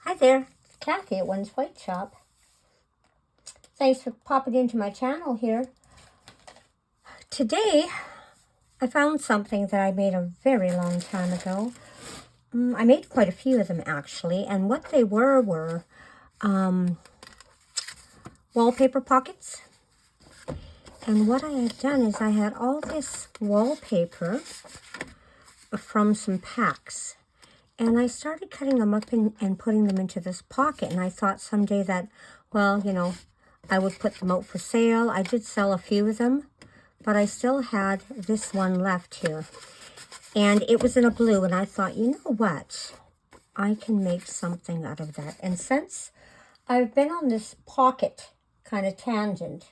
Hi there, Kathy at One's White Shop. Thanks for popping into my channel here. Today, I found something that I made a very long time ago. I made quite a few of them actually, and what they were wallpaper pockets. And what I had done is I had all this wallpaper from some packs. And I started cutting them up and putting them into this pocket. And I thought someday that, well, you know, I would put them out for sale. I did sell a few of them, but I still had this one left here. And it was in a blue. And I thought, you know what? I can make something out of that. And since I've been on this pocket kind of tangent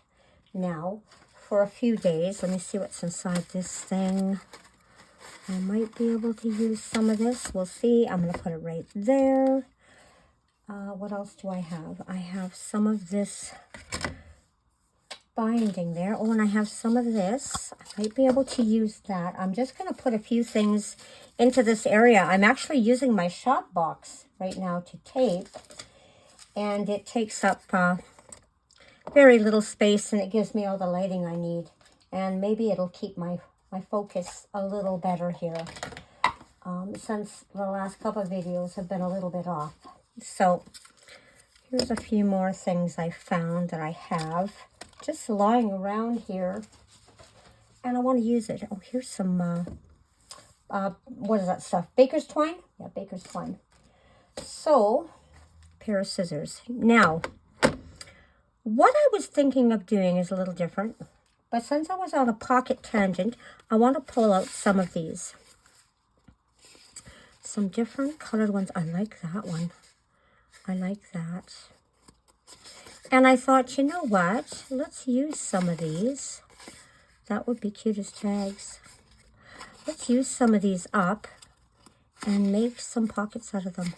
now for a few days, let me see what's inside this thing. I might be able to use some of this. We'll see. I'm going to put it right there. What else do I have? I have some of this binding there. Oh, and I have some of this. I might be able to use that. I'm just going to put a few things into this area. I'm actually using my shop box right now to tape. And it takes up very little space, and it gives me all the lighting I need. And maybe it'll keep my focus a little better here, since the last couple of videos have been a little bit off. So here's a few more things I found that I have just lying around here, and I want to use it. Oh, here's some, what is that stuff? Baker's twine? Yeah, baker's twine. So, pair of scissors. Now, what I was thinking of doing is a little different. But since I was on a pocket tangent, I want to pull out some of these. Some different colored ones. I like that one. I like that. And I thought, you know what? Let's use some of these. That would be cute as tags. Let's use some of these up and make some pockets out of them.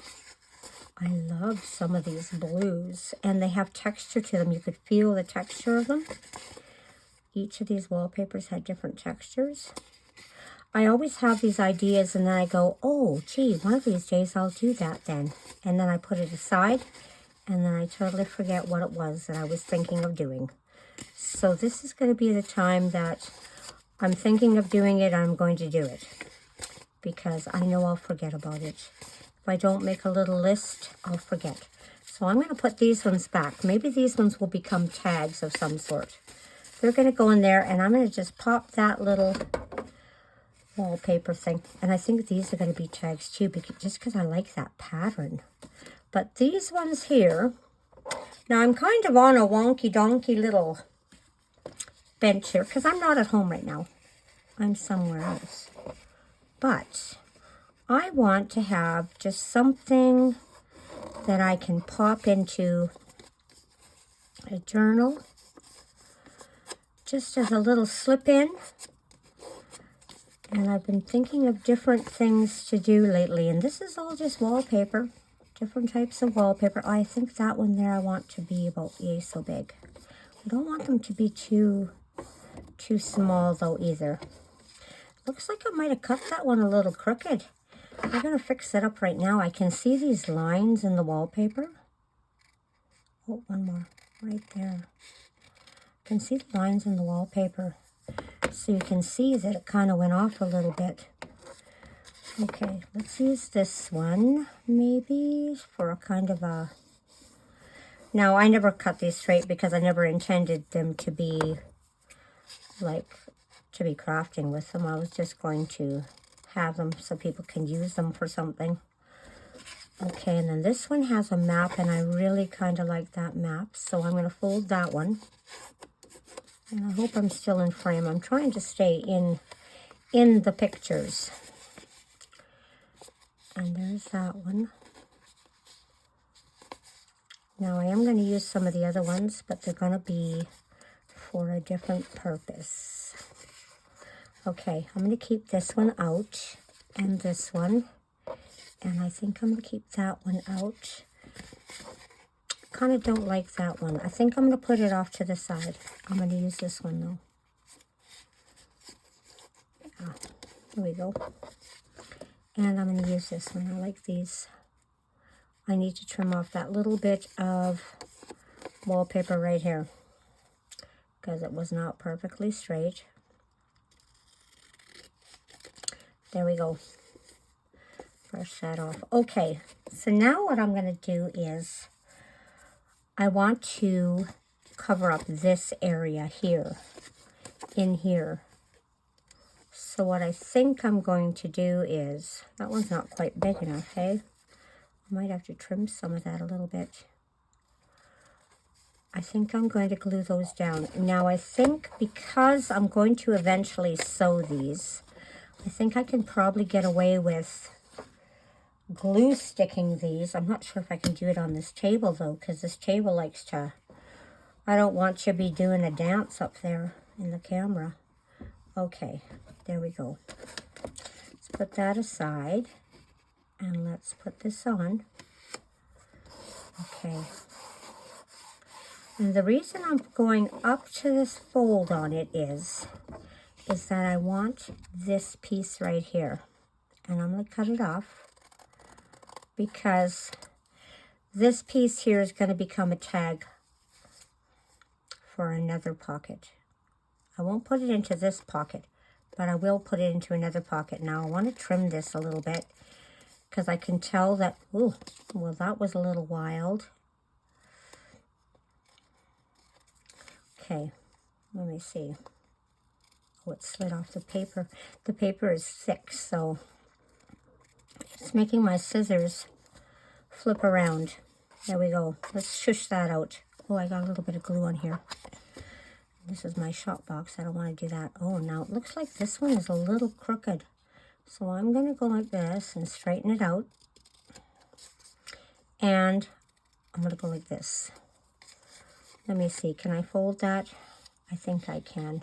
I love some of these blues. And they have texture to them. You could feel the texture of them. Each of these wallpapers had different textures. I always have these ideas and then I go, oh, gee, one of these days I'll do that then. And then I put it aside and then I totally forget what it was that I was thinking of doing. So this is going to be the time that I'm thinking of doing it, I'm going to do it. Because I know I'll forget about it. If I don't make a little list, I'll forget. So I'm going to put these ones back. Maybe these ones will become tags of some sort. They're going to go in there, and I'm going to just pop that little wallpaper thing. And I think these are going to be tags too, just because I like that pattern. But these ones here, now I'm kind of on a wonky-donkey little bench here, because I'm not at home right now. I'm somewhere else. But I want to have just something that I can pop into a journal. Just as a little slip in. And I've been thinking of different things to do lately. And this is all just wallpaper. Different types of wallpaper. I think that one there I want to be about yay so big. I don't want them to be too small though either. Looks like I might have cut that one a little crooked. I'm going to fix it up right now. I can see these lines in the wallpaper. Oh, one more. Right there. You can see the lines in the wallpaper, so you can see that it kind of went off a little bit. Okay, let's use this one maybe for a kind of a... Now, I never cut these straight because I never intended them to be like, to be crafting with them. I was just going to have them so people can use them for something. Okay, and then this one has a map, and I really kind of like that map, so I'm going to fold that one. And I hope I'm still in frame. I'm trying to stay in the pictures. And there's that one. Now I am going to use some of the other ones, but they're going to be for a different purpose. Okay, I'm going to keep this one out and this one. And I think I'm going to keep that one out. Kind of don't like that one. I think I'm going to put it off to the side. I'm going to use this one though. Yeah, there we go. And I'm going to use this one. I like these I need to trim off that little bit of wallpaper right here because it was not perfectly straight. There we go. Brush that off. Okay, so now what I'm going to do is I want to cover up this area here, in here. So what I think I'm going to do is, that one's not quite big enough, hey? I might have to trim some of that a little bit. I think I'm going to glue those down. Now I think because I'm going to eventually sew these, I think I can probably get away with glue sticking these. I'm not sure if I can do it on this table though, because this table likes to, I don't want to be doing a dance up there in the camera. Okay, there we go. Let's put that aside and let's put this on. Okay. And the reason I'm going up to this fold on it is that I want this piece right here. And I'm going to cut it off because this piece here is going to become a tag for another pocket. I won't put it into this pocket, but I will put it into another pocket. Now I want to trim this a little bit because I can tell that, ooh, well, that was a little wild. Okay, let me see. Oh, it slid off the paper. The paper is thick, so it's making my scissors flip around. There we go. Let's shush that out. Oh, I got a little bit of glue on here. This is my shop box. I don't want to do that. Oh, now it looks like this one is a little crooked. So I'm going to go like this and straighten it out. And I'm going to go like this. Let me see. Can I fold that? I think I can.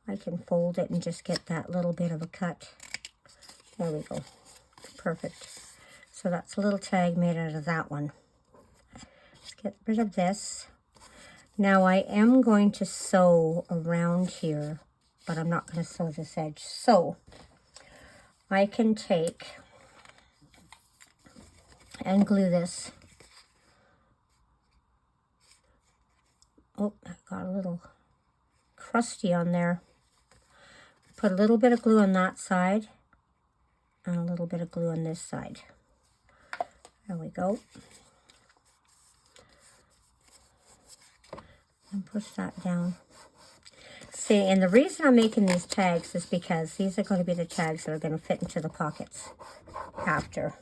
I can fold it and just get that little bit of a cut. There we go. Perfect. So that's a little tag made out of that one. Let's get rid of this. Now I am going to sew around here, but I'm not going to sew this edge. So I can take and glue this. Oh, I got a little crusty on there. Put a little bit of glue on that side and a little bit of glue on this side. There we go. And push that down. See, and the reason I'm making these tags is because these are going to be the tags that are going to fit into the pockets after.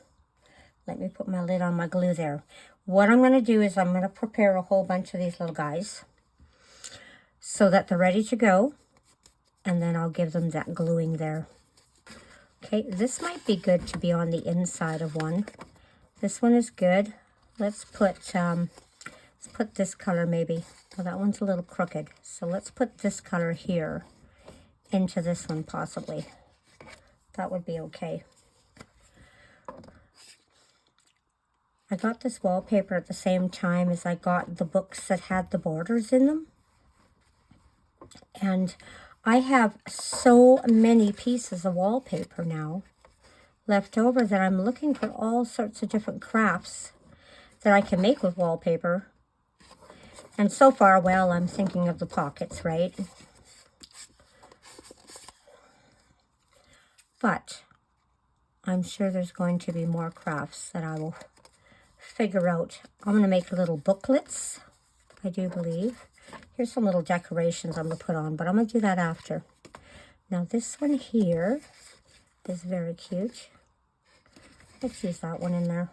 Let me put my lid on my glue there. What I'm going to do is I'm going to prepare a whole bunch of these little guys so that they're ready to go. And then I'll give them that gluing there. Okay, this might be good to be on the inside of one. This one is good. Let's put this color maybe. Well, that one's a little crooked. So let's put this color here into this one possibly. That would be okay. I got this wallpaper at the same time as I got the books that had the borders in them. And I have so many pieces of wallpaper now left over that I'm looking for all sorts of different crafts that I can make with wallpaper. And so far, well, I'm thinking of the pockets, right? But I'm sure there's going to be more crafts that I will figure out. I'm going to make little booklets, I do believe. Here's some little decorations I'm going to put on, but I'm going to do that after. Now this one here is very cute. Let's use that one in there.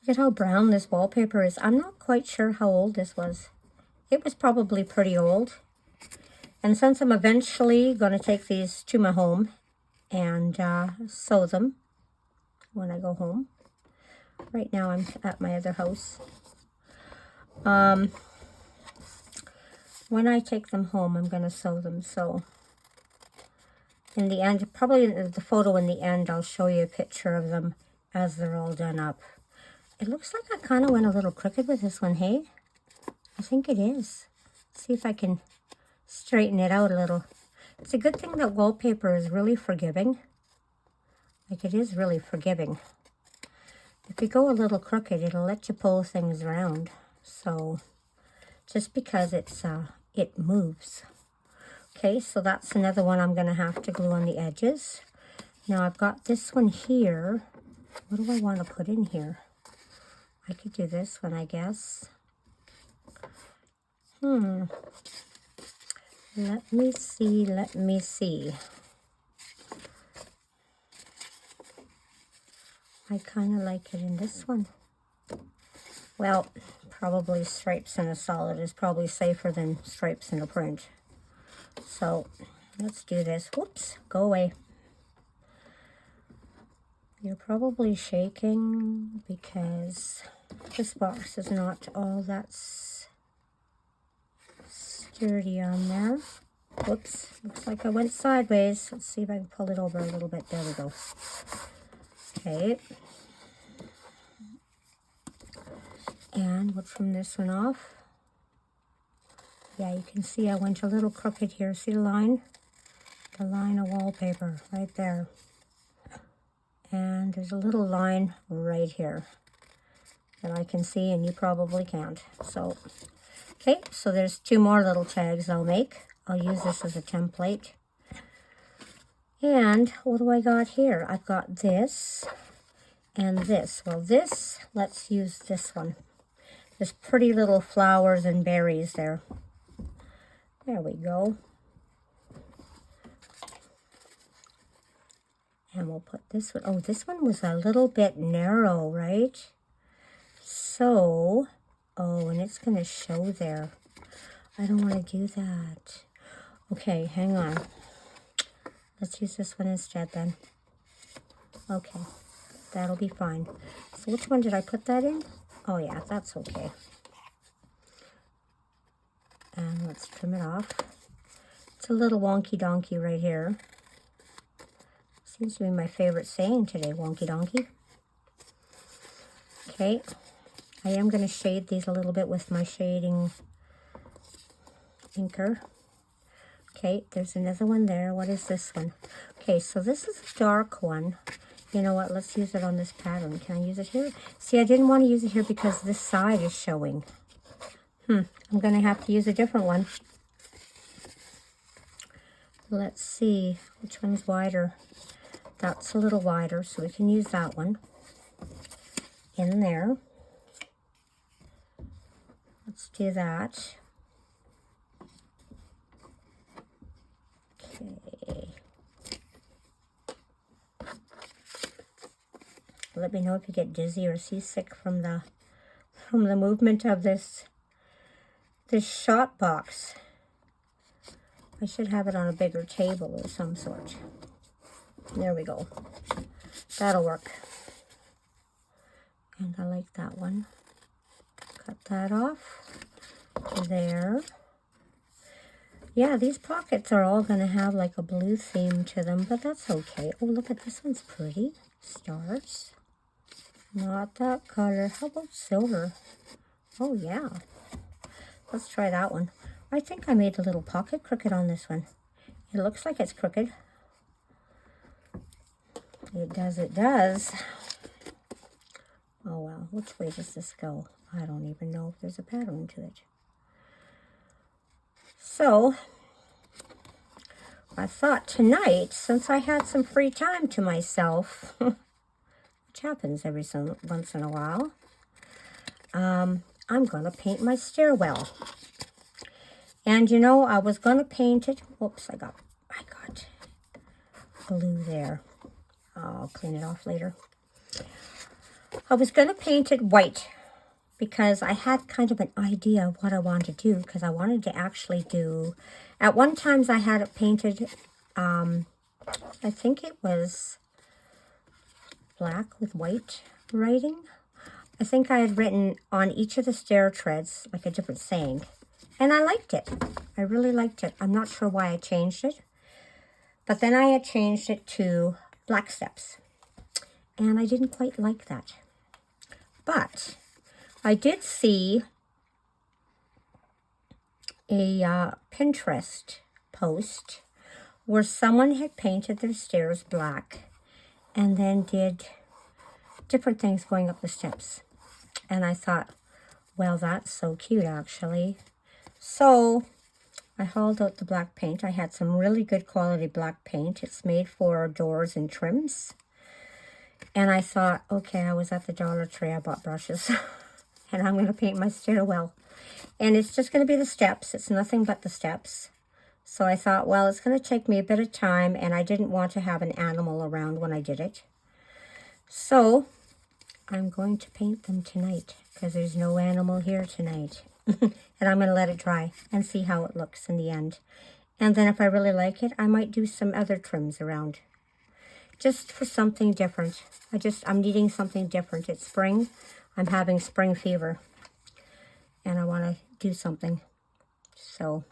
Look at how brown this wallpaper is. I'm not quite sure how old this was. It was probably pretty old. And since I'm eventually going to take these to my home and sew them when I go home. Right now I'm at my other house. When I take them home, I'm going to sew them. So in the end, probably the photo in the end, I'll show you a picture of them as they're all done up. It looks like I kind of went a little crooked with this one, hey? I think it is. Let's see if I can straighten it out a little. It's a good thing that wallpaper is really forgiving. Like, it is really forgiving. If you go a little crooked, it'll let you pull things around. So, just because it moves. Okay, so that's another one I'm going to have to glue on the edges. Now, I've got this one here. What do I want to put in here? I could do this one, I guess. Let me see. I kind of like it in this one. Well, probably stripes in a solid is probably safer than stripes in a print. So, let's do this. Whoops, go away. You're probably shaking because this box is not all that sturdy on there. Whoops, looks like I went sideways. Let's see if I can pull it over a little bit. There we go. Okay. And we'll trim this one off. Yeah, you can see I went a little crooked here. See the line? The line of wallpaper right there. And there's a little line right here that I can see, and you probably can't. So, okay, so there's 2 more little tags I'll make. I'll use this as a template. And what do I got here? I've got this and this. Well, this, let's use this one. There's pretty little flowers and berries there. There we go. And we'll put this one. Oh, this one was a little bit narrow, right? So, oh, and it's going to show there. I don't want to do that. Okay, hang on. Let's use this one instead then. Okay, that'll be fine. So which one did I put that in? Oh yeah, that's okay. And let's trim it off. It's a little wonky donkey right here. Seems to be my favorite saying today, wonky donkey. Okay, I am going to shade these a little bit with my shading inker. Okay, there's another one there. What is this one? Okay, so this is a dark one. You know what? Let's use it on this pattern. Can I use it here? See, I didn't want to use it here because this side is showing. I'm going to have to use a different one. Let's see. Which one's wider? That's a little wider, so we can use that one in there. Let's do that. Okay. Let me know if you get dizzy or seasick from the movement of this shot box. I should have it on a bigger table of some sort. There we go. That'll work. And I like that one. Cut that off. There. Yeah, these pockets are all going to have like a blue theme to them, but that's okay. Oh, look at this one's pretty. Stars. Not that color. How about silver? Oh, yeah. Let's try that one. I think I made a little pocket crooked on this one. It looks like it's crooked. It does. Oh, well, which way does this go? I don't even know if there's a pattern to it. So, I thought tonight, since I had some free time to myself, which happens every once in a while, I'm going to paint my stairwell. And, you know, I was going to paint it. Whoops, I got glue there. I'll clean it off later. I was going to paint it white because I had kind of an idea of what I wanted to do, because I wanted to actually do, at one time I had it painted, I think it was black with white writing. I think I had written on each of the stair treads like a different saying, and I liked it. I really liked it. I'm not sure why I changed it, but then I had changed it to black steps, and I didn't quite like that. But I did see a Pinterest post where someone had painted their stairs black, and then did different things going up the steps. And I thought, well, that's so cute, actually. So I hauled out the black paint. I had some really good quality black paint. It's made for doors and trims. And I thought, okay, I was at the Dollar Tree. I bought brushes. And I'm going to paint my stairwell. And it's just going to be the steps. It's nothing but the steps. So I thought, well, it's going to take me a bit of time. And I didn't want to have an animal around when I did it. So I'm going to paint them tonight, because there's no animal here tonight. And I'm going to let it dry and see how it looks in the end. And then if I really like it, I might do some other trims around. Just for something different. I'm needing something different. It's spring. I'm having spring fever. And I want to do something. So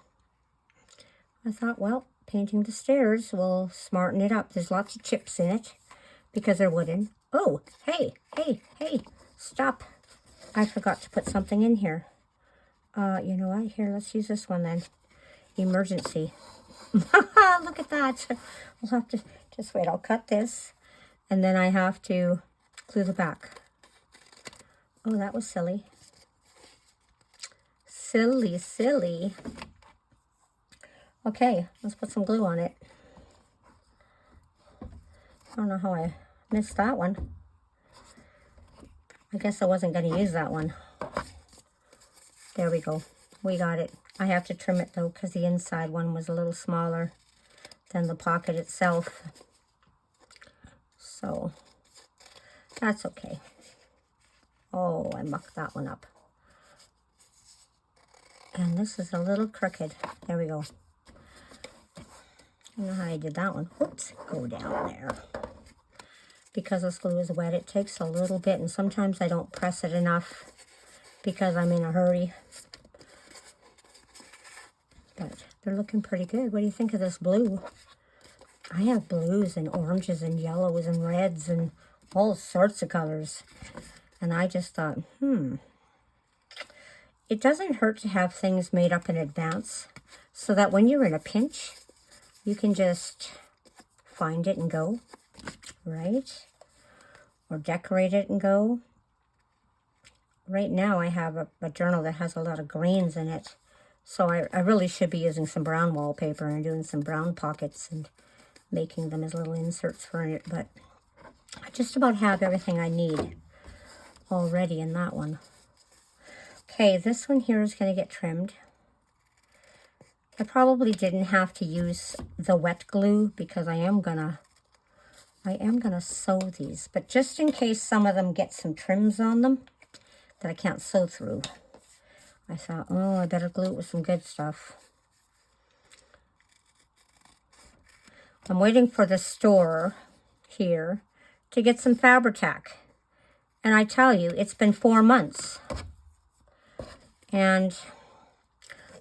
I thought, well, painting the stairs will smarten it up. There's lots of chips in it because they're wooden. Oh, hey, stop. I forgot to put something in here. You know what? Here, let's use this one then. Emergency. Look at that. I'll have to, just wait, I'll cut this. And then I have to glue the back. Oh, that was silly. Silly. Okay, let's put some glue on it. I don't know how I missed that one. I guess I wasn't going to use that one. There we go. We got it. I have to trim it though, because the inside one was a little smaller than the pocket itself. So that's okay. Oh, I mucked that one up. And this is a little crooked. There we go. I don't know how I did that one. Whoops, go down there. Because this glue is wet, it takes a little bit, and sometimes I don't press it enough because I'm in a hurry. But they're looking pretty good. What do you think of this blue? I have blues and oranges and yellows and reds and all sorts of colors. And I just thought, it doesn't hurt to have things made up in advance so that when you're in a pinch, you can just find it and go, right? Or decorate it and go. Right now I have a journal that has a lot of greens in it. So I really should be using some brown wallpaper and doing some brown pockets and making them as little inserts for it. But I just about have everything I need already in that one. Okay, this one here is going to get trimmed. I probably didn't have to use the wet glue because I am gonna sew these. But just in case some of them get some trims on them that I can't sew through, I thought, oh, I better glue it with some good stuff. I'm waiting for the store here to get some Fabri-Tac. And I tell you, it's been 4 months. And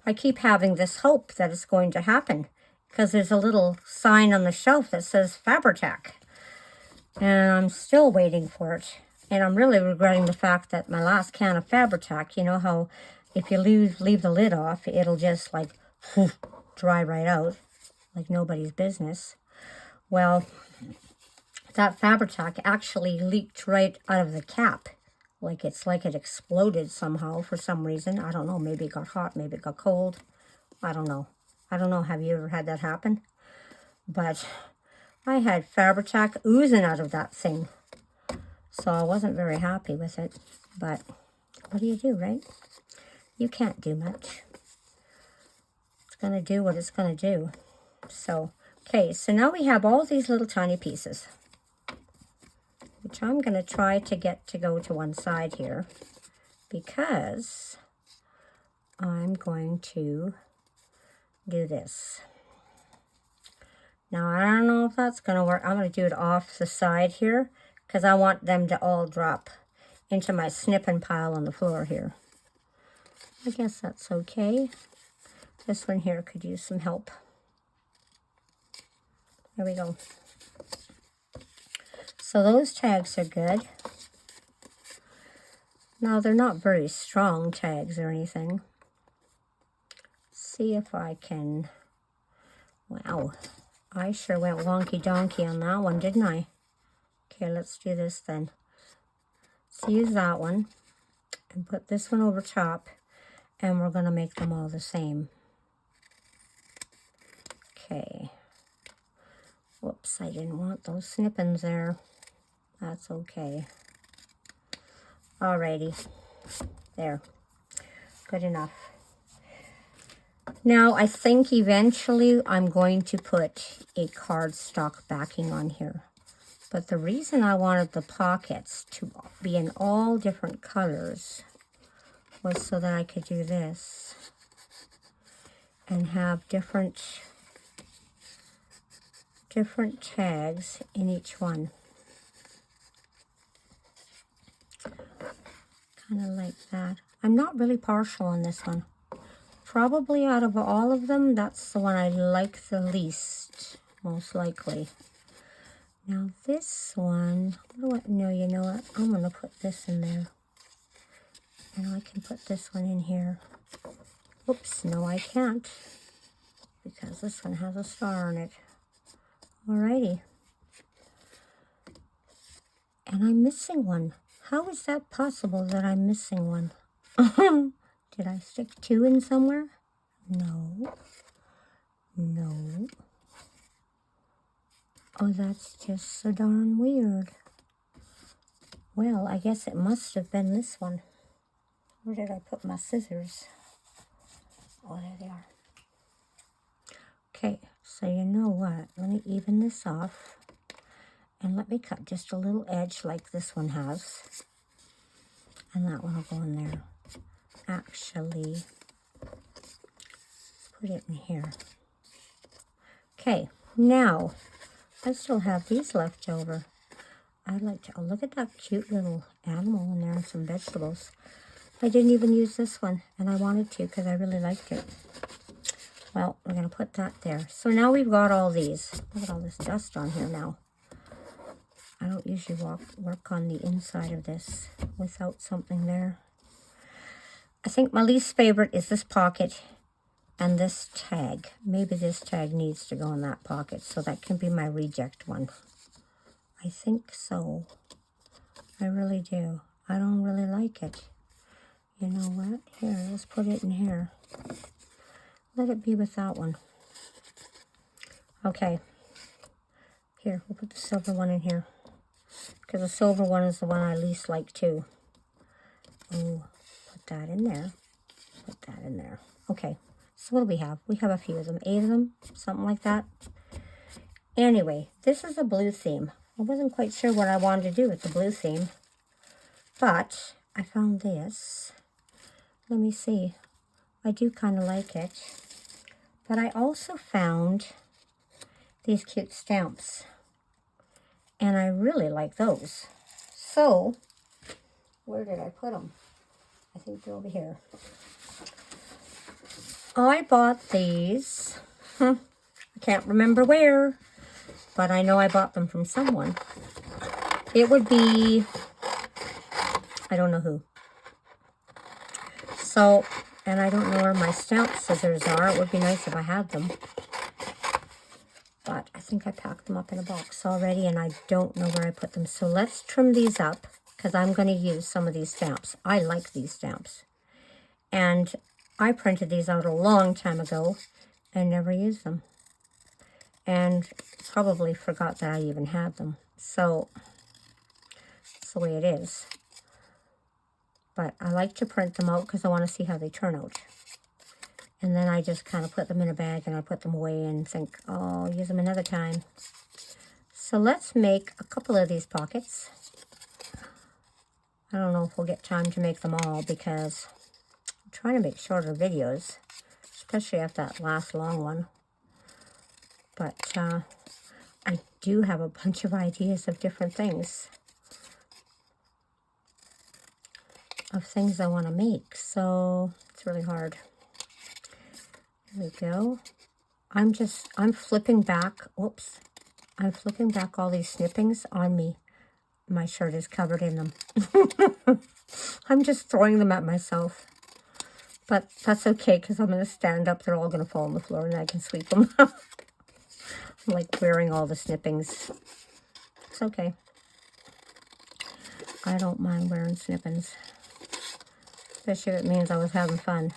I keep having this hope that it's going to happen because there's a little sign on the shelf that says Fabri-Tac. And I'm still waiting for it. And I'm really regretting the fact that my last can of Fabri-Tac, you know how if you leave the lid off, it'll just like dry right out like nobody's business. Well, that Fabri-Tac actually leaked right out of the cap. Like it exploded somehow for some reason. I don't know. Maybe it got hot. Maybe it got cold. I don't know. Have you ever had that happen? But I had Fabri-Tac oozing out of that thing. So I wasn't very happy with it. But what do you do, right? You can't do much. It's going to do what it's going to do. So, okay. So now we have all these little tiny pieces, which I'm going to try to get to go to one side here because I'm going to do this. Now, I don't know if that's going to work. I'm going to do it off the side here because I want them to all drop into my snipping pile on the floor here. I guess that's okay. This one here could use some help. There we go. So those tags are good. Now, they're not very strong tags or anything. See if I can... Wow, I sure went wonky donkey on that one, didn't I? Okay, let's do this then. Let's use that one and put this one over top, and we're going to make them all the same. Okay. Whoops, I didn't want those snippings there. That's okay. Alrighty. There. Good enough. Now, I think eventually I'm going to put a cardstock backing on here. But the reason I wanted the pockets to be in all different colors was so that I could do this and have different tags in each one. Kind of like that. I'm not really partial on this one. Probably out of all of them, that's the one I like the least, most likely. Now this one, no, you know what? I'm going to put this in there. And I can put this one in here. Oops, no I can't. Because this one has a star on it. Alrighty. And I'm missing one. How is that possible that I'm missing one? Did I stick two in somewhere? No. No. Oh, that's just so darn weird. Well, I guess it must have been this one. Where did I put my scissors? Oh, there they are. Okay, so you know what? Let me even this off. And let me cut just a little edge like this one has. And that one will go in there. Actually, put it in here. Okay, now, I still have these left over. I'd like to, oh, look at that cute little animal in there and some vegetables. I didn't even use this one, and I wanted to because I really liked it. Well, we're going to put that there. So now we've got all these. Look at all this dust on here now. I don't usually work on the inside of this without something there. I think my least favorite is this pocket and this tag. Maybe this tag needs to go in that pocket, so that can be my reject one. I think so. I really do. I don't really like it. You know what? Here, let's put it in here. Let it be with that one. Okay. Here, we'll put the silver one in here. Because the silver one is the one I least like too. Oh, put that in there. Put that in there. Okay. So what do we have? We have a few of them. 8 of them. Something like that. Anyway, this is a blue theme. I wasn't quite sure what I wanted to do with the blue theme. But I found this. Let me see. I do kind of like it. But I also found these cute stamps. And I really like those. So, where did I put them? I think they're over here. I bought these. I can't remember where. But I know I bought them from someone. It would be, I don't know who. So, and I don't know where my stamp scissors are. It would be nice if I had them. But I think I packed them up in a box already, and I don't know where I put them. So let's trim these up, because I'm going to use some of these stamps. I like these stamps. And I printed these out a long time ago and never used them. And probably forgot that I even had them. So, that's the way it is. But I like to print them out because I want to see how they turn out. And then I just kind of put them in a bag and I put them away and think, oh, I'll use them another time. So let's make a couple of these pockets. I don't know if we'll get time to make them all because I'm trying to make shorter videos, especially after that last long one. But I do have a bunch of ideas of different things. Of things I want to make. So it's really hard. There we go. I'm flipping back. Whoops. I'm flipping back all these snippings on me. My shirt is covered in them. I'm just throwing them at myself. But that's okay because I'm going to stand up. They're all going to fall on the floor and I can sweep them up. I'm like wearing all the snippings. It's okay. I don't mind wearing snippins, especially if it means I was having fun.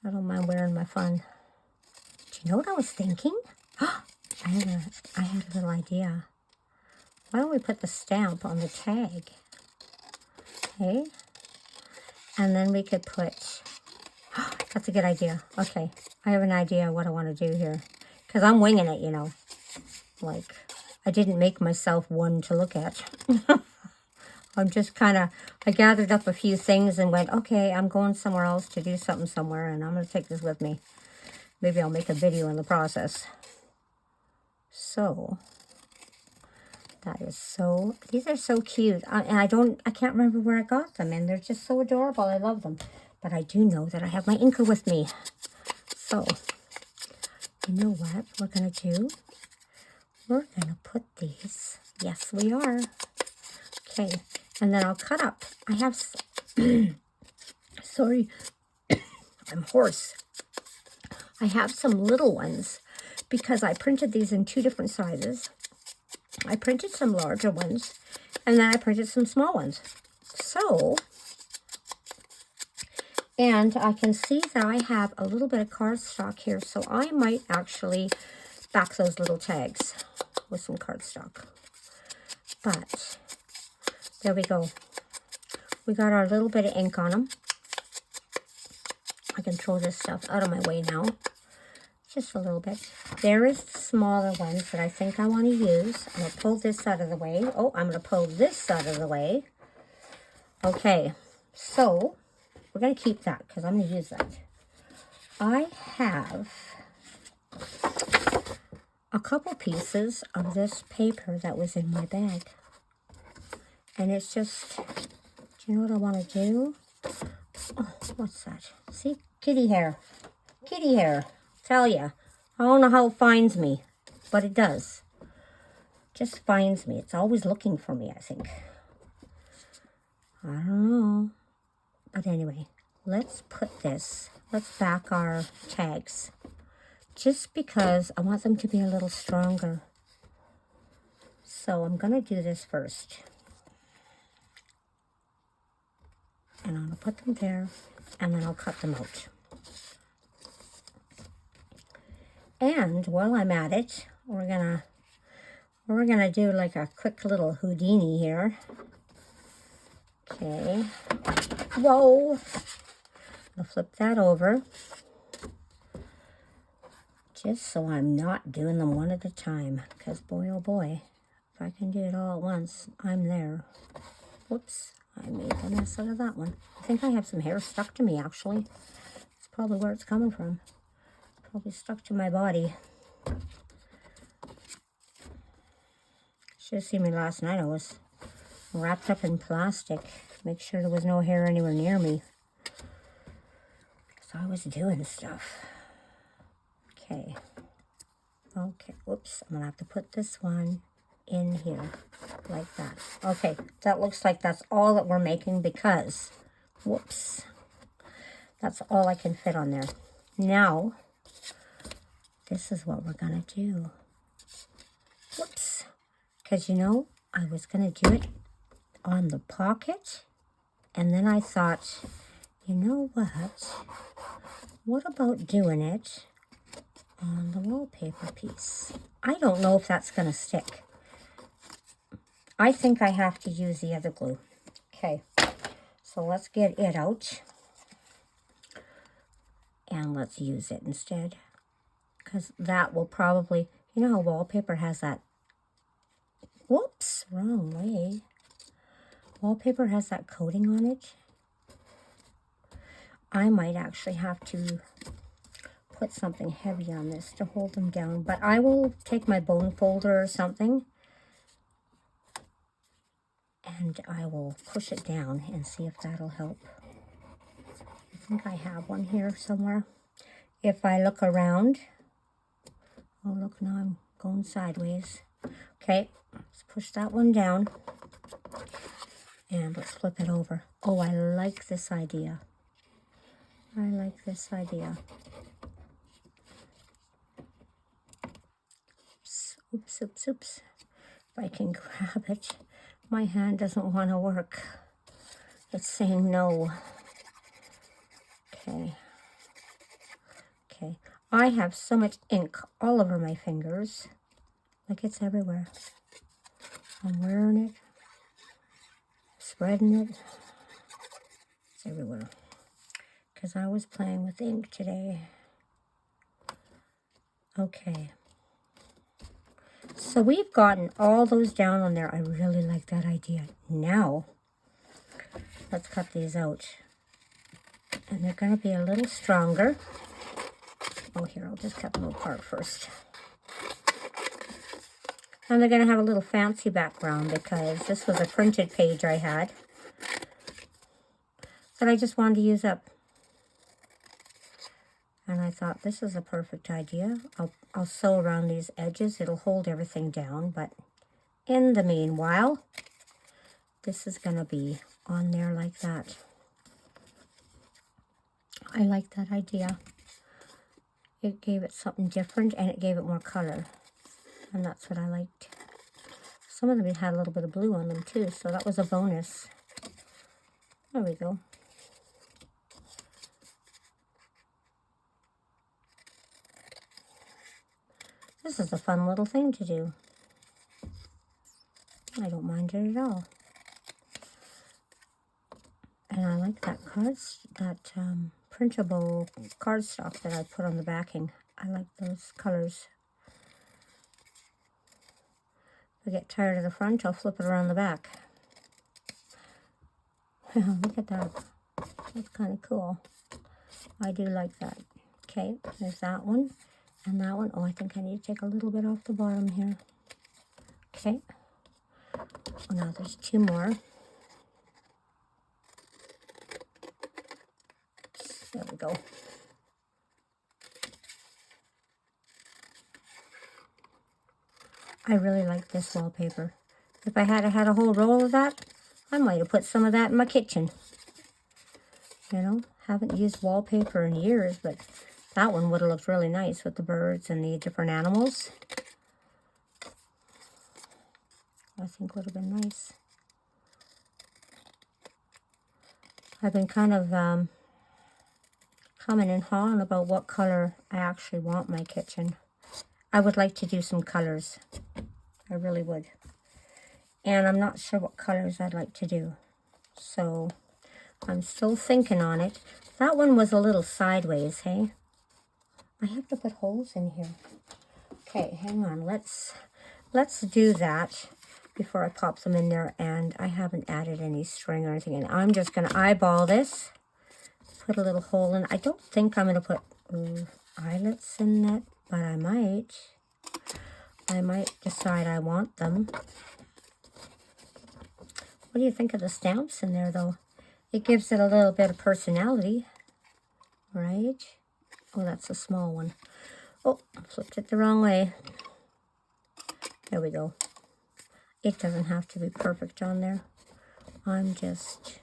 I don't mind wearing my fun. Do you know what I was thinking? I had a little idea. Why don't we put the stamp on the tag? Okay. And then we could put, that's a good idea. Okay, I have an idea what I want to do here. Because I'm winging it, you know. Like, I didn't make myself one to look at. I'm just kind of, I gathered up a few things and went, okay, I'm going somewhere else to do something somewhere, and I'm going to take this with me. Maybe I'll make a video in the process. So, that is so, these are so cute. And I can't remember where I got them, and they're just so adorable. I love them. But I do know that I have my inker with me. So, you know what we're going to do? We're going to put these, yes we are. Okay, and then I'll cut up. I have, sorry, I'm hoarse. I have some little ones because I printed these in 2 different sizes. I printed some larger ones, and then I printed some small ones. So, and I can see that I have a little bit of cardstock here, so I might actually back those little tags with some cardstock. But, there we go. We got our little bit of ink on them. I can throw this stuff out of my way now. Just a little bit. There is the smaller ones that I think I want to use. I'm going to pull this out of the way. Oh, I'm going to pull this out of the way. Okay, so we're going to keep that because I'm going to use that. I have a couple pieces of this paper that was in my bag. And it's just, do you know what I want to do? Oh, what's that? See? Kitty hair. Kitty hair. Tell ya. I don't know how it finds me, but it does. Just finds me. It's always looking for me, I think. I don't know. But anyway, let's put this, let's back our tags. Just because I want them to be a little stronger. So I'm going to do this first. And I'm going to put them there, and then I'll cut them out. And while I'm at it, we're gonna do like a quick little Houdini here. Okay. Whoa! I'll flip that over. Just so I'm not doing them one at a time. Because boy, oh boy, if I can do it all at once, I'm there. Whoops, I made a mess out of that one. I think I have some hair stuck to me, actually. That's probably where it's coming from. Probably stuck to my body. Should have seen me last night. I was wrapped up in plastic. Make sure there was no hair anywhere near me. Because I was doing stuff. Okay. Okay. Whoops. I'm going to have to put this one in here. Like that. Okay. That looks like that's all that we're making because, whoops. That's all I can fit on there. Now, this is what we're going to do. Whoops. Because, you know, I was going to do it on the pocket. And then I thought, you know what? What about doing it on the wallpaper piece? I don't know if that's going to stick. I think I have to use the other glue. Okay. So let's get it out. And let's use it instead. Because that will probably, you know how wallpaper has that, whoops, wrong way. Wallpaper has that coating on it. I might actually have to put something heavy on this to hold them down. But I will take my bone folder or something. And I will push it down and see if that'll help. I think I have one here somewhere. If I look around. Oh, look, now I'm going sideways. Okay, let's push that one down. And let's flip it over. Oh, I like this idea. I like this idea. Oops, oops, oops, oops. if I can grab it. My hand doesn't want to work. It's saying no. Okay. Okay. I have so much ink all over my fingers. Like it's everywhere. I'm wearing it. Spreading it. It's everywhere. Because I was playing with ink today. Okay. So we've gotten all those down on there. I really like that idea. Now, let's cut these out. And they're going to be a little stronger. Oh, here, I'll just cut them apart first. And they're going to have a little fancy background because this was a printed page I had that I just wanted to use up. And I thought, this is a perfect idea. I'll sew around these edges. It'll hold everything down. But in the meanwhile, this is going to be on there like that. I like that idea. It gave it something different and it gave it more color. And that's what I liked. Some of them had a little bit of blue on them too, so that was a bonus. There we go. This is a fun little thing to do. I don't mind it at all. And I like that printable cardstock that I put on the backing. I like those colors. If I get tired of the front, I'll flip it around the back. Look at that. That's kind of cool. I do like that. Okay, there's that one. And that one. Oh, I think I need to take a little bit off the bottom here. Okay. Oh, now there's two more. There we go. I really like this wallpaper. If I had had a whole roll of that, I might have put some of that in my kitchen. You know, haven't used wallpaper in years, but that one would have looked really nice with the birds and the different animals. I think would have been nice. I've been kind of humming and hawing about what color I actually want my kitchen. I would like to do some colors. I really would. And I'm not sure what colors I'd like to do. So I'm still thinking on it. That one was a little sideways, hey? I have to put holes in here. Okay, hang on. Let's do that before I pop them in there. And I haven't added any string or anything in. I'm just going to eyeball this. Put a little hole in. I don't think I'm going to put eyelets in that, but I might. I might decide I want them. What do you think of the stamps in there, though? It gives it a little bit of personality, right? Oh, that's a small one. Oh, I flipped it the wrong way. There we go. It doesn't have to be perfect on there. I'm just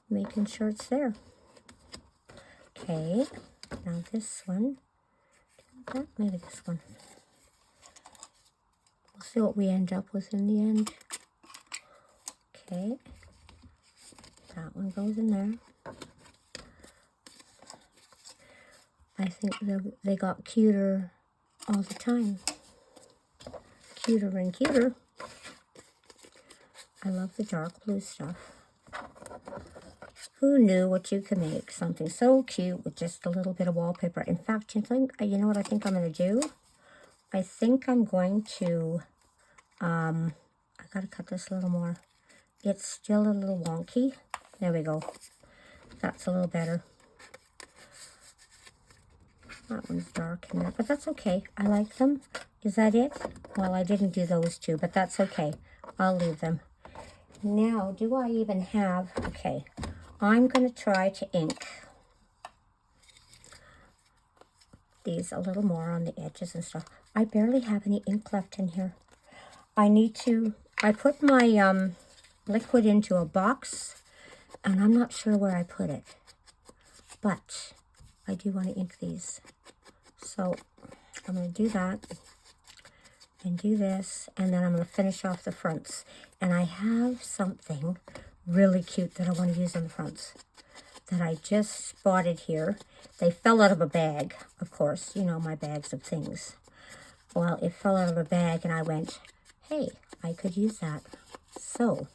making sure it's there. Okay, now this one. Maybe this one. We'll see what we end up with in the end. Okay, that one goes in there. I think they got cuter all the time. Cuter and cuter. I love the dark blue stuff. Who knew what you could make? Something so cute with just a little bit of wallpaper. In fact, you know what I think I'm going to do? I think I'm going to, I got to cut this a little more. It's still a little wonky. There we go. That's a little better. That one's dark in there, but that's okay. I like them. Is that it? Well, I didn't do those two, but that's okay. I'll leave them. Now, do I even have, okay, I'm going to try to ink these a little more on the edges and stuff. I barely have any ink left in here. I put my liquid into a box, and I'm not sure where I put it, but I do want to ink these. So I'm going to do that, and do this, and then I'm going to finish off the fronts. And I have something really cute that I want to use on the fronts that I just spotted here. They fell out of a bag, of course, you know, my bags of things. Well, it fell out of a bag, and I went, hey, I could use that. So,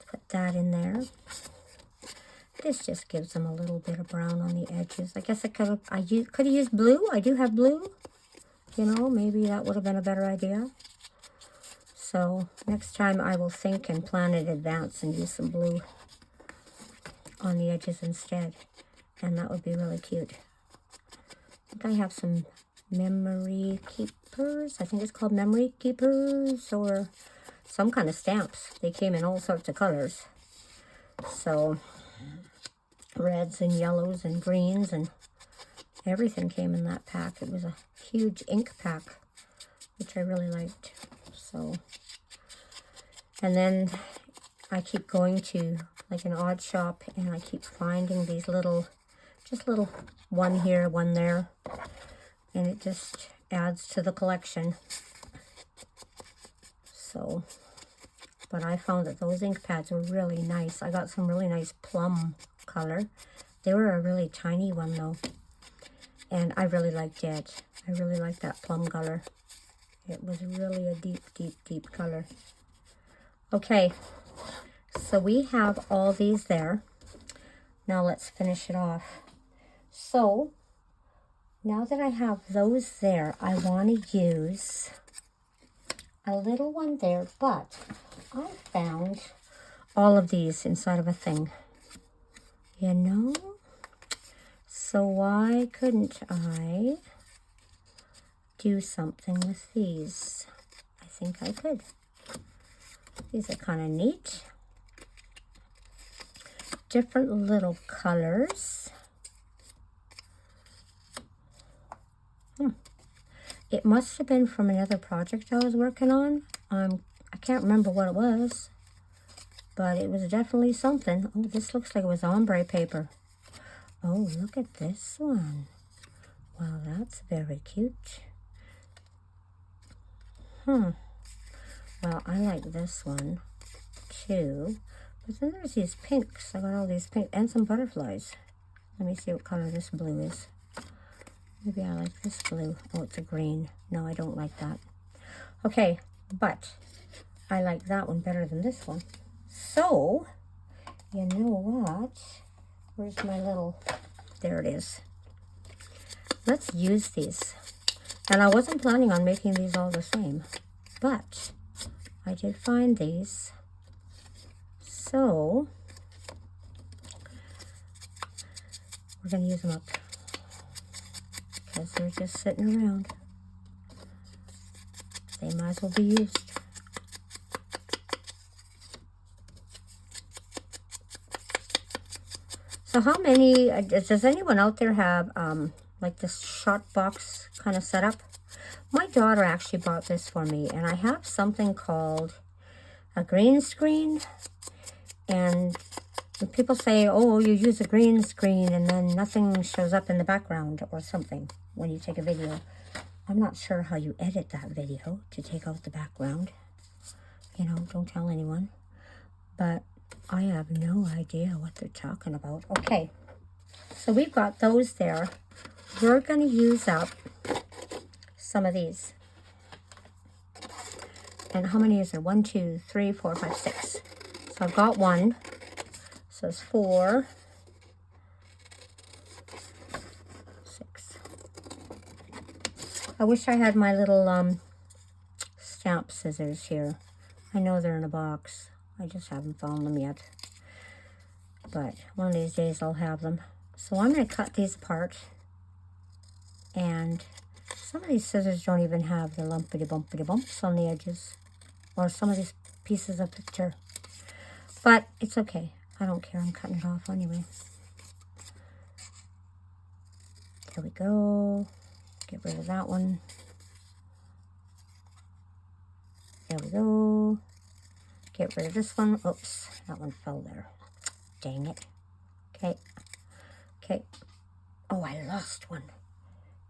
put that in there. This just gives them a little bit of brown on the edges. I guess I could have used blue. I do have blue. You know, maybe that would have been a better idea. So next time I will think and plan in advance and use some blue on the edges instead. And that would be really cute. I think I have some memory keepers. I think it's called memory keepers or some kind of stamps. They came in all sorts of colors. So reds and yellows and greens and everything came in that pack. It was a huge ink pack, which I really liked. So, and then I keep going to like an odd shop, and I keep finding these little, just little one here, one there, and it just adds to the collection. So, but I found that those ink pads were really nice. I got some really nice plum color. They were a really tiny one though, and I really liked it. I really liked that plum color. It was really a deep, deep, deep color. Okay, so we have all these there. Now let's finish it off. So now that I have those there, I want to use a little one there, but I found all of these inside of a thing. You know? So why couldn't I do something with these? I think I could. These are kind of neat. Different little colors. It must have been from another project I was working on. I can't remember what it was, but it was definitely something. Oh, this looks like it was ombre paper. Oh, look at this one. Wow, that's very cute. Well, I like this one too. But then there's these pinks. I got all these pink and some butterflies. Let me see what color this blue is. Maybe I like this blue. Oh, it's a green. No, I don't like that. Okay, but I like that one better than this one. So, you know what? Where's my little... There it is. Let's use these. And I wasn't planning on making these all the same, but I did find these. So, we're going to use them up because they're just sitting around. They might as well be used. So how many, does anyone out there have like this shot box kind of setup? My daughter actually bought this for me, and I have something called a green screen. And when people say, oh, you use a green screen and then nothing shows up in the background or something when you take a video. I'm not sure how you edit that video to take out the background. You know, don't tell anyone. But I have no idea what they're talking about. Okay, so we've got those there. We're going to use up some of these. And how many is there? 1, 2, 3, 4, 5, 6. So I've got one. So it's 4, 6. I wish I had my little stamp scissors here. I know they're in a box. I just haven't found them yet. But one of these days I'll have them. So I'm going to cut these apart. And some of these scissors don't even have the lumpity-bumpity bumps on the edges. Or some of these pieces of picture. But it's okay. I don't care. I'm cutting it off anyway. There we go. Get rid of that one. There we go. Get rid of this one. Oops, that one fell there. Dang it. Okay. Okay. Oh, I lost one.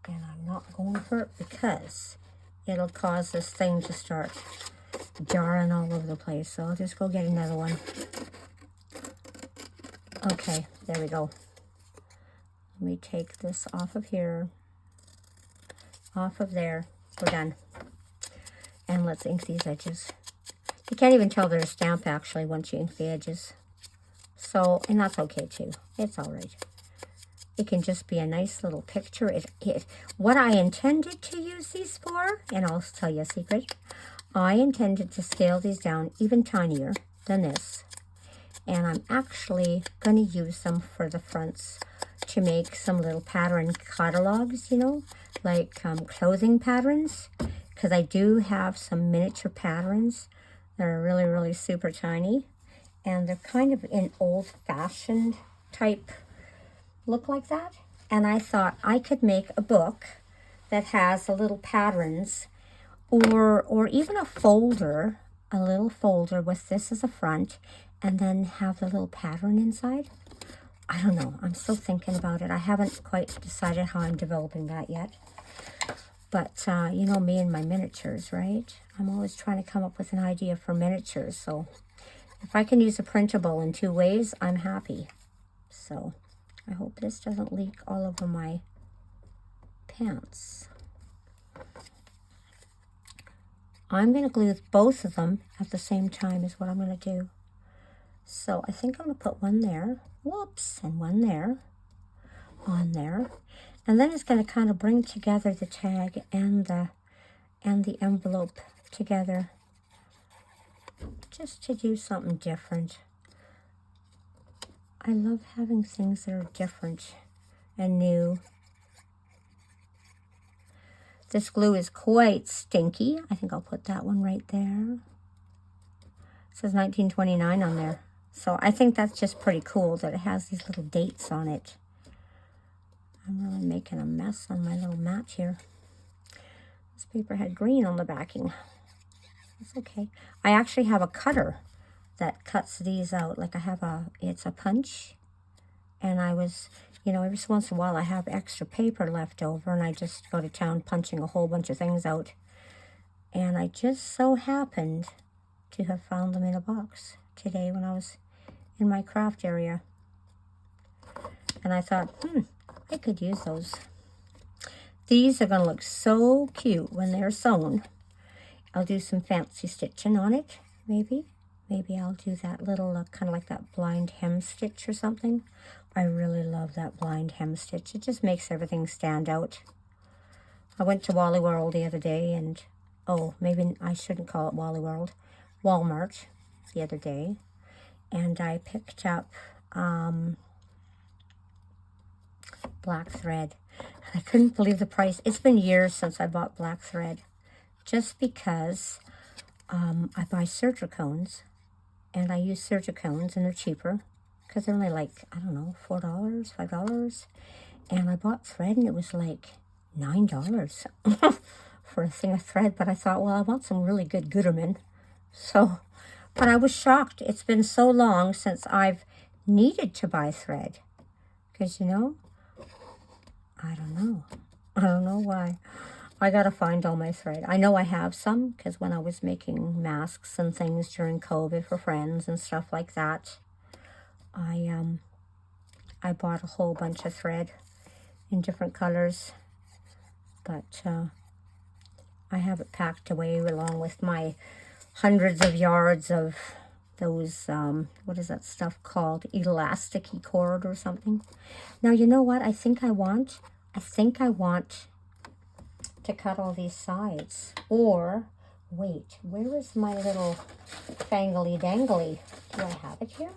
And I'm not going for it because it'll cause this thing to start jarring all over the place. So I'll just go get another one. Okay, there we go. Let me take this off of here, off of there. We're done. And let's ink these edges. You can't even tell they're a stamp actually once you ink the edges. So, and that's okay too. It's all right. It can just be a nice little picture. What I intended to use these for, and I'll tell you a secret, I intended to scale these down even tinier than this. And I'm actually going to use them for the fronts to make some little pattern catalogs, you know, like clothing patterns. Because I do have some miniature patterns that are really, really super tiny. And they're kind of an old-fashioned type look like that. And I thought I could make a book that has the little patterns, or even a folder, a little folder with this as a front, and then have the little pattern inside. I don't know. I'm still thinking about it. I haven't quite decided how I'm developing that yet. But, you know me and my miniatures, right? I'm always trying to come up with an idea for miniatures. So if I can use a printable in 2 ways, I'm happy. So I hope this doesn't leak all over my pants. I'm going to glue both of them at the same time is what I'm going to do. So I think I'm going to put one there, whoops, and one there, on there. And then it's going to kind of bring together the tag and the envelope together, just to do something different. I love having things that are different and new. This glue is quite stinky. I think I'll put that one right there. It says 1929 on there. So I think that's just pretty cool that it has these little dates on it. I'm really making a mess on my little mat here. This paper had green on the backing. It's okay. I actually have a cutter that cuts these out. Like I have it's a punch. And I was, you know, every once in a while I have extra paper left over and I just go to town punching a whole bunch of things out. And I just so happened to have found them in a box today when I was in my craft area. And I thought, I could use those. These are going to look so cute when they're sewn. I'll do some fancy stitching on it, maybe. Maybe I'll do that little, kind of like that blind hem stitch or something. I really love that blind hem stitch. It just makes everything stand out. I went to Wally World the other day and, oh, maybe I shouldn't call it Wally World, Walmart the other day. And I picked up black thread. I couldn't believe the price. It's been years since I bought black thread, just because I buy Surgicones, and I use Surgicones, and they're cheaper, because they're only like, I don't know, $4, $5, and I bought thread, and it was like $9 for a thing of thread, but I thought, well, I want some really good Gooderman, so, but I was shocked. It's been so long since I've needed to buy thread, because, you know, I don't know why. I gotta find all my thread. I know I have some, because when I was making masks and things during COVID for friends and stuff like that, I bought a whole bunch of thread in different colors, but I have it packed away along with my hundreds of yards of those, what is that stuff called? Elasticy cord or something. Now, you know what? I think I want to cut all these sides. Or, wait, where is my little fangly dangly? Do I have it here?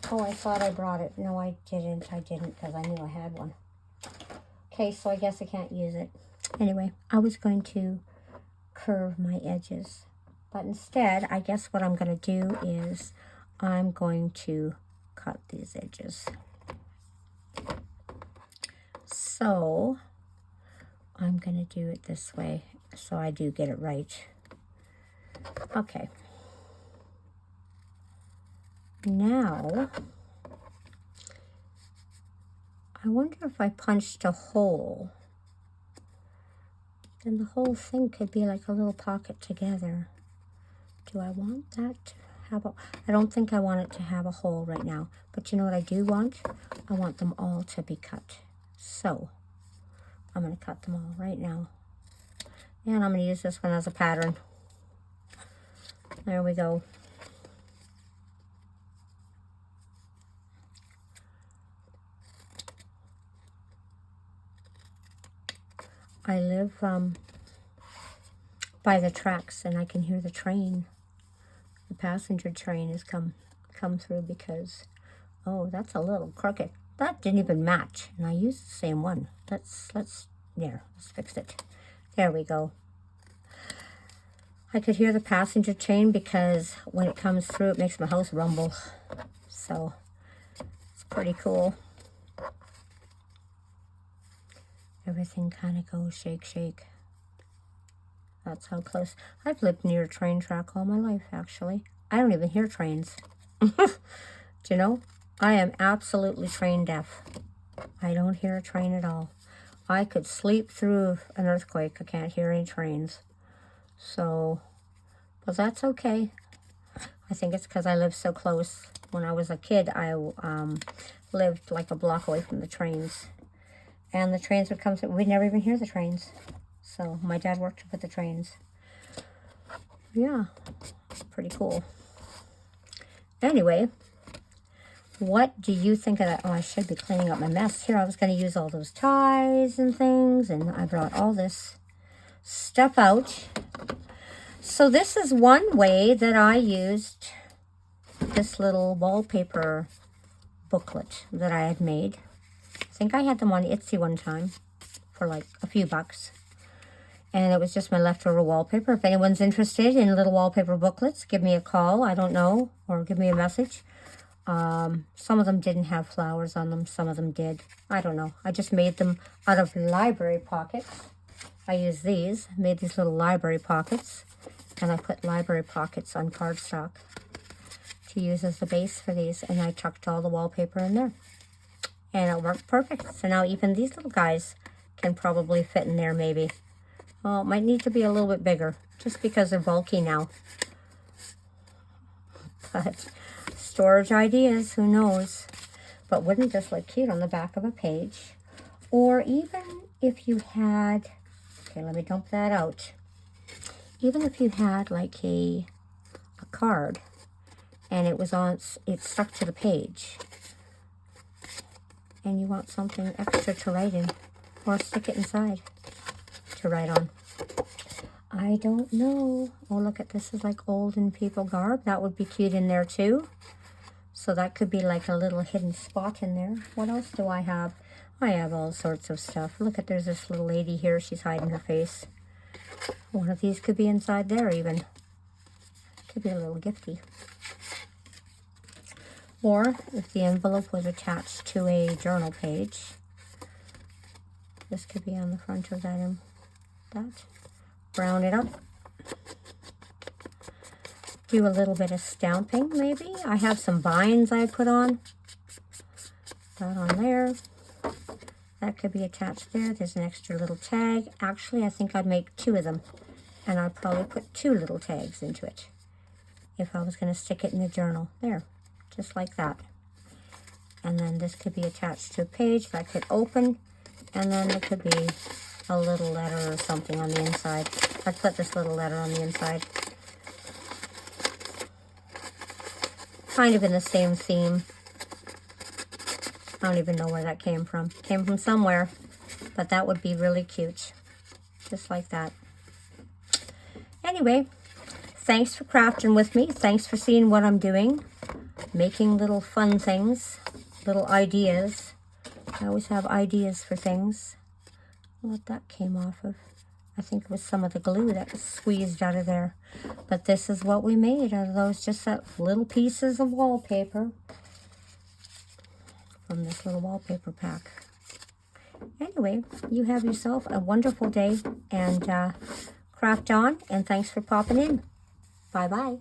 Oh, I thought I brought it. No, I didn't, because I knew I had one. Okay, so I guess I can't use it. Anyway, I was going to curve my edges. But instead, I guess what I'm going to do is I'm going to cut these edges. So I'm going to do it this way so I do get it right. Okay. Now, I wonder if I punched a hole then the whole thing could be like a little pocket together. Do I want that to have a... I don't think I want it to have a hole right now. But you know what I do want? I want them all to be cut. So, I'm going to cut them all right now. And I'm going to use this one as a pattern. There we go. I live by the tracks, and I can hear the train. The passenger train has come through because, oh, that's a little crooked. That didn't even match, and I used the same one. Let's fix it. There we go. I could hear the passenger train because when it comes through, it makes my house rumble. So, it's pretty cool. Everything kind of goes shake, shake. That's how close. I've lived near a train track all my life, actually. I don't even hear trains. Do you know? I am absolutely train deaf. I don't hear a train at all. I could sleep through an earthquake. I can't hear any trains. So, but that's okay. I think it's because I live so close. When I was a kid, I lived like a block away from the trains. And the trains would come through. We'd never even hear the trains. So my dad worked with the trains. Yeah, pretty cool. Anyway, what do you think of that? Oh, I should be cleaning up my mess here. I was going to use all those ties and things, and I brought all this stuff out. So this is one way that I used this little wallpaper booklet that I had made. I think I had them on Etsy one time for like a few bucks. And it was just my leftover wallpaper. If anyone's interested in little wallpaper booklets, give me a call, I don't know, or give me a message. Some of them didn't have flowers on them, some of them did. I don't know. I just made them out of library pockets. I used these, made these little library pockets, and I put library pockets on cardstock to use as the base for these, and I tucked all the wallpaper in there. And it worked perfect. So now even these little guys can probably fit in there maybe. Well, it might need to be a little bit bigger, just because they're bulky now. But storage ideas, who knows? But wouldn't this look cute on the back of a page? Or even if you had, okay, let me dump that out. Even if you had like a card and it stuck to the page, and you want something extra to write in, or stick it inside to write on. I don't know. Oh, look at this. Is like olden people garb. That would be cute in there too. So that could be like a little hidden spot in there. What else do I have? I have all sorts of stuff. Look at, there's this little lady here. She's hiding her face. One of these could be inside there even. Could be a little gifty. Or if the envelope was attached to a journal page, this could be on the front of that. Brown it up. Do a little bit of stamping maybe. I have some vines I put on. That on there. That could be attached there. There's an extra little tag. Actually, I think I'd make 2 of them. And I'd probably put 2 little tags into it if I was going to stick it in the journal. There. Just like that. And then this could be attached to a page that could open, and then there could be a little letter or something on the inside. I'd put this little letter on the inside. Kind of in the same theme. I don't even know where that came from. Came from somewhere, but that would be really cute. Just like that. Anyway, thanks for crafting with me. Thanks for seeing what I'm doing. Making little fun things, little ideas. I always have ideas for things. What that came off of. I think it was some of the glue that was squeezed out of there. But this is what we made out of those, just that little pieces of wallpaper from this little wallpaper pack. Anyway, you have yourself a wonderful day, and craft on, and thanks for popping in. Bye-bye.